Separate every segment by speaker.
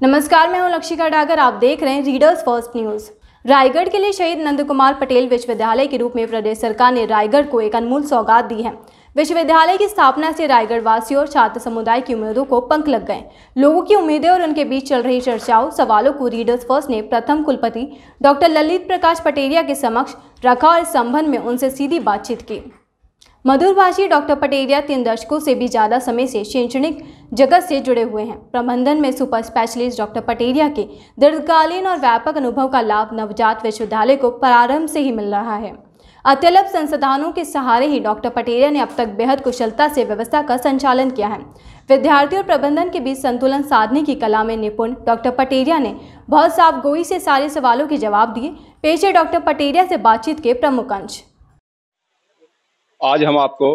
Speaker 1: नमस्कार, मैं हूं लक्षिका डागर। आप देख रहे हैं रीडर्स फर्स्ट न्यूज। रायगढ़ के लिए शहीद नंद कुमार पटेल विश्वविद्यालय के रूप में प्रदेश सरकार ने रायगढ़ को एक अनमोल सौगात दी है। विश्वविद्यालय की स्थापना से रायगढ़ वासियों और छात्र समुदाय की उम्मीदों को पंख लग गए। लोगों की उम्मीदें और उनके बीच चल रही चर्चाओं सवालों को रीडर्स फर्स्ट ने प्रथम कुलपति डॉक्टर ललित प्रकाश पटेरिया के समक्ष रखा और इस संबंध में उनसे सीधी बातचीत की। मधुरभाषी डॉक्टर पटेरिया 3 दशकों से भी ज़्यादा समय से शैक्षणिक जगत से जुड़े हुए हैं। प्रबंधन में सुपर स्पेशलिस्ट डॉक्टर पटेरिया के दीर्घकालीन और व्यापक अनुभव का लाभ नवजात विश्वविद्यालय को प्रारंभ से ही मिल रहा है। अत्यल्प संसाधनों के सहारे ही डॉक्टर पटेरिया ने अब तक बेहद कुशलता से व्यवस्था का संचालन किया है। विद्यार्थी और प्रबंधन के बीच संतुलन साधने की कला में निपुण डॉक्टर पटेरिया ने बहुत साफ गोई से सारे सवालों के जवाब दिए। पेश है डॉक्टर पटेरिया से बातचीत के प्रमुख अंश।
Speaker 2: आज हम आपको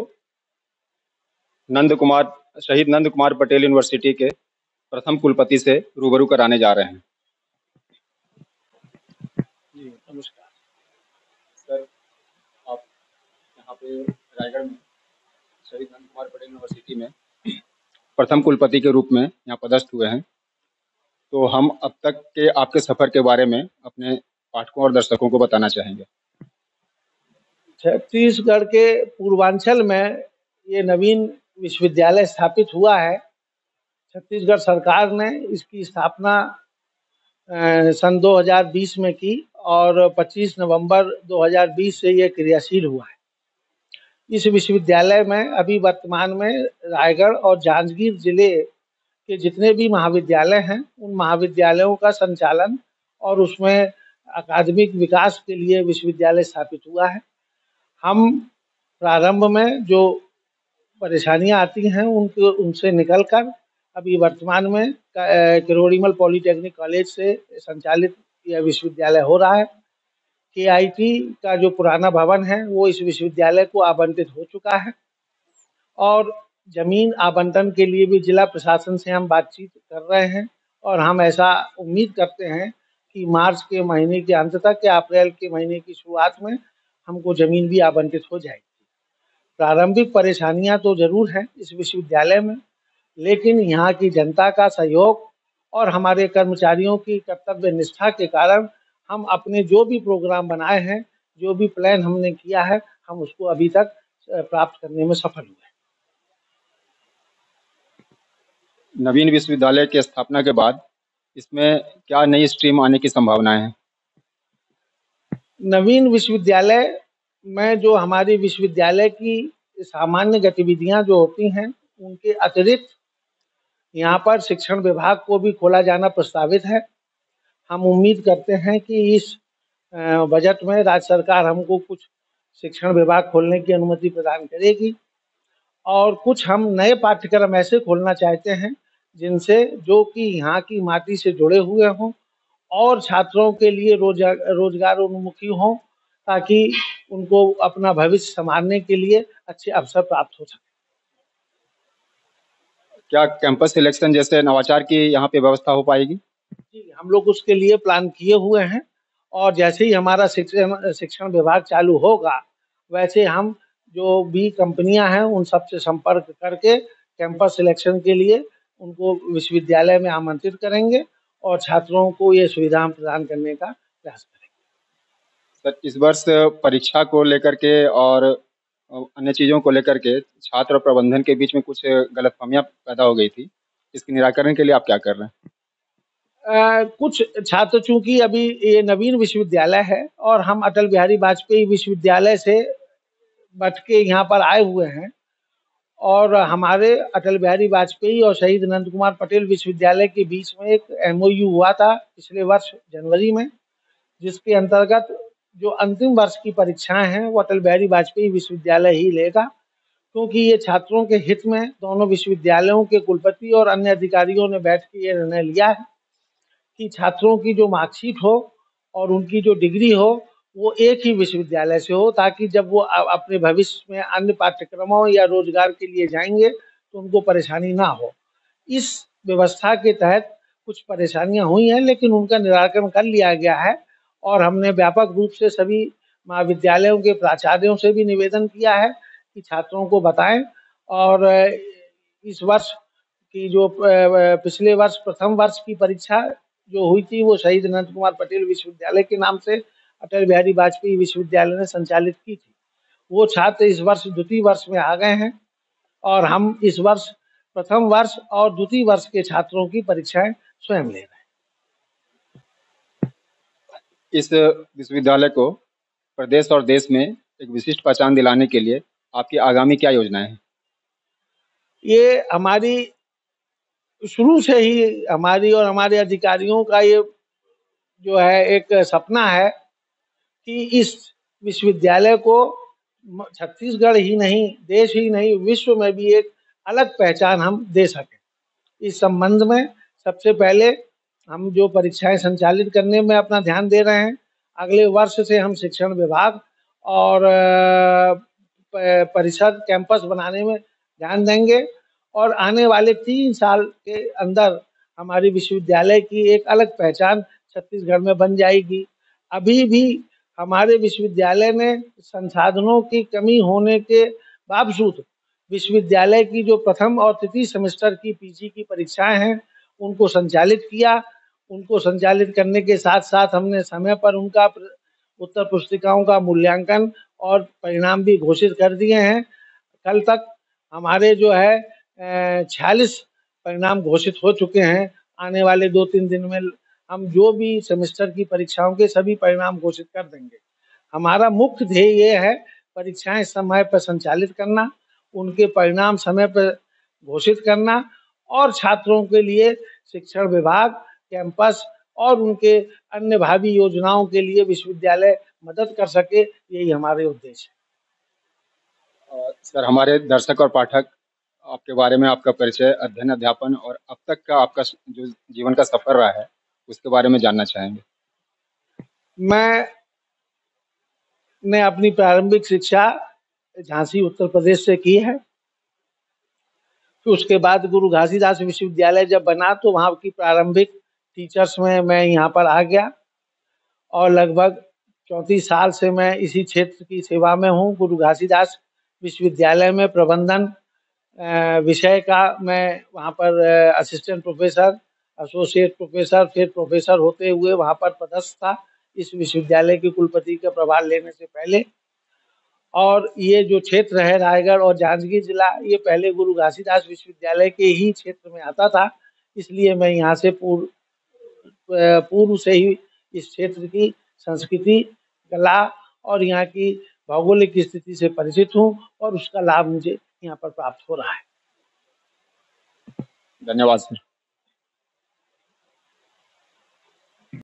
Speaker 2: शहीद नंद कुमार पटेल यूनिवर्सिटी के प्रथम कुलपति से रूबरू कराने जा रहे हैं। जी नमस्कार सर, आप यहाँ पे रायगढ़ में शहीद नंद कुमार पटेल यूनिवर्सिटी में प्रथम कुलपति के रूप में यहाँ पदस्थ हुए हैं। तो हम अब तक के आपके सफर के बारे में अपने पाठकों और दर्शकों को बताना चाहेंगे।
Speaker 3: छत्तीसगढ़ के पूर्वांचल में ये नवीन विश्वविद्यालय स्थापित हुआ है। छत्तीसगढ़ सरकार ने इसकी स्थापना सन 2020 में की और 25 नवंबर 2020 से ये क्रियाशील हुआ है। इस विश्वविद्यालय में अभी वर्तमान में रायगढ़ और जांजगीर जिले के जितने भी महाविद्यालय हैं उन महाविद्यालयों का संचालन और उसमें अकादमिक विकास के लिए विश्वविद्यालय स्थापित हुआ है। हम प्रारंभ में जो परेशानियां आती हैं उनसे निकलकर अभी वर्तमान में किरोड़ीमल पॉलिटेक्निक कॉलेज से संचालित यह विश्वविद्यालय हो रहा है। KIT का जो पुराना भवन है वो इस विश्वविद्यालय को आवंटित हो चुका है और जमीन आवंटन के लिए भी जिला प्रशासन से हम बातचीत कर रहे हैं और हम ऐसा उम्मीद करते हैं कि मार्च के महीने के अंत तक या अप्रैल के महीने की शुरुआत में हमको जमीन भी आवंटित हो जाएगी। प्रारंभिक परेशानियां तो जरूर हैं इस विश्वविद्यालय में, लेकिन यहाँ की जनता का सहयोग और हमारे कर्मचारियों की कर्तव्य निष्ठा के कारण हम अपने जो भी प्रोग्राम बनाए हैं, जो भी प्लान हमने किया है, हम उसको अभी तक प्राप्त करने में सफल हुए।
Speaker 2: नवीन विश्वविद्यालय की स्थापना के बाद इसमें क्या नई स्ट्रीम आने की संभावनाएं हैं?
Speaker 3: नवीन विश्वविद्यालय में जो हमारी विश्वविद्यालय की सामान्य गतिविधियां जो होती हैं उनके अतिरिक्त यहाँ पर शिक्षण विभाग को भी खोला जाना प्रस्तावित है। हम उम्मीद करते हैं कि इस बजट में राज्य सरकार हमको कुछ शिक्षण विभाग खोलने की अनुमति प्रदान करेगी और कुछ हम नए पाठ्यक्रम ऐसे खोलना चाहते हैं जिनसे जो कि यहाँ की माटी से जुड़े हुए हों और छात्रों के लिए रोजगार उन्मुखी हों, ताकि उनको अपना भविष्य संभालने के लिए अच्छे अवसर प्राप्त हो सके।
Speaker 2: क्या कैंपस सिलेक्शन जैसे नवाचार की यहाँ पे व्यवस्था हो पाएगी?
Speaker 3: जी, हम लोग उसके लिए प्लान किए हुए हैं और जैसे ही हमारा शिक्षण विभाग चालू होगा वैसे हम जो भी कंपनियां हैं उन सबसे संपर्क करके कैंपस सिलेक्शन के लिए उनको विश्वविद्यालय में आमंत्रित करेंगे और छात्रों को ये सुविधा प्रदान करने का प्रयास करेंगे।
Speaker 2: सर, इस वर्ष परीक्षा को लेकर के और अन्य चीज़ों को लेकर के छात्र और प्रबंधन के बीच में कुछ गलतफहमियां पैदा हो गई थी। इसके निराकरण के लिए आप क्या कर रहे हैं?
Speaker 3: कुछ छात्र चूंकि अभी ये नवीन विश्वविद्यालय है और हम अटल बिहारी वाजपेयी विश्वविद्यालय से बट के यहाँ पर आए हुए हैं और हमारे अटल बिहारी वाजपेयी और शहीद नंद कुमार पटेल विश्वविद्यालय के बीच में एक MOU हुआ था पिछले वर्ष जनवरी में, जिसके अंतर्गत जो अंतिम वर्ष की परीक्षाएं हैं वो अटल बिहारी वाजपेयी विश्वविद्यालय ही लेगा, क्योंकि ये छात्रों के हित में दोनों विश्वविद्यालयों के कुलपति और अन्य अधिकारियों ने बैठ के ये निर्णय लिया है कि छात्रों की जो मार्कशीट हो और उनकी जो डिग्री हो वो एक ही विश्वविद्यालय से हो, ताकि जब वो अपने भविष्य में अन्य पाठ्यक्रमों या रोजगार के लिए जाएंगे तो उनको परेशानी ना हो। इस व्यवस्था के तहत कुछ परेशानियां हुई हैं, लेकिन उनका निराकरण कर लिया गया है और हमने व्यापक रूप से सभी महाविद्यालयों के प्राचार्यों से भी निवेदन किया है कि छात्रों को बताएं और इस वर्ष की जो पिछले वर्ष प्रथम वर्ष की परीक्षा जो हुई थी वो शहीद अनंत कुमार पटेल विश्वविद्यालय के नाम से अटल बिहारी वाजपेयी विश्वविद्यालय ने संचालित की थी। वो छात्र इस वर्ष द्वितीय वर्ष में आ गए हैं और हम इस वर्ष प्रथम वर्ष और द्वितीय वर्ष के छात्रों की परीक्षाएं स्वयं ले रहे हैं।
Speaker 2: इस विश्वविद्यालय को प्रदेश और देश में एक विशिष्ट पहचान दिलाने के लिए आपकी आगामी क्या योजनाएं हैं?
Speaker 3: ये हमारी शुरू से ही हमारी और हमारे अधिकारियों का ये जो है एक सपना है कि इस विश्वविद्यालय को छत्तीसगढ़ ही नहीं, देश ही नहीं, विश्व में भी एक अलग पहचान हम दे सकें। इस संबंध में सबसे पहले हम जो परीक्षाएं संचालित करने में अपना ध्यान दे रहे हैं, अगले वर्ष से हम शिक्षण विभाग और परिषद कैंपस बनाने में ध्यान देंगे और आने वाले 3 साल के अंदर हमारी विश्वविद्यालय की एक अलग पहचान छत्तीसगढ़ में बन जाएगी। अभी भी हमारे विश्वविद्यालय ने संसाधनों की कमी होने के बावजूद विश्वविद्यालय की जो प्रथम और तृतीय सेमेस्टर की पीजी की परीक्षाएं हैं उनको संचालित किया। उनको संचालित करने के साथ साथ हमने समय पर उनका उत्तर पुस्तिकाओं का मूल्यांकन और परिणाम भी घोषित कर दिए हैं। कल तक हमारे जो है 46 परिणाम घोषित हो चुके हैं। आने वाले 2-3 दिन में हम जो भी सेमेस्टर की परीक्षाओं के सभी परिणाम घोषित कर देंगे। हमारा मुख्य ध्येय ये है परीक्षाएं समय पर संचालित करना, उनके परिणाम समय पर घोषित करना और छात्रों के लिए शिक्षण विभाग, कैंपस और उनके अन्य भावी योजनाओं के लिए विश्वविद्यालय मदद कर सके, यही हमारे उद्देश्य है।
Speaker 2: सर, हमारे दर्शक और पाठक आपके बारे में, आपका परिचय, अध्ययन, अध्यापन और अब तक का आपका जो जीवन का सफर रहा है उसके बारे में जानना चाहेंगे।
Speaker 3: मैंने अपनी प्रारंभिक शिक्षा झांसी उत्तर प्रदेश से की है। फिर उसके बाद गुरु घासीदास विश्वविद्यालय जब बना तो वहाँ की प्रारंभिक टीचर्स में मैं यहाँ पर आ गया और लगभग 34 साल से मैं इसी क्षेत्र की सेवा में हूँ। गुरु घासीदास विश्वविद्यालय में प्रबंधन विषय का मैं वहाँ पर असिस्टेंट प्रोफेसर, एसोसिएट प्रोफेसर, फिर प्रोफेसर होते हुए वहाँ पर पदस्थ था इस विश्वविद्यालय के कुलपति का प्रभार लेने से पहले। और ये जो क्षेत्र है रायगढ़ और जांजगीर जिला, ये पहले गुरु घासीदास विश्वविद्यालय के ही क्षेत्र में आता था, इसलिए मैं यहाँ से पूर्व से ही इस क्षेत्र की संस्कृति, कला और यहाँ की भौगोलिक स्थिति से परिचित हूँ और उसका लाभ मुझे यहाँ पर प्राप्त हो रहा है।
Speaker 2: धन्यवाद सर।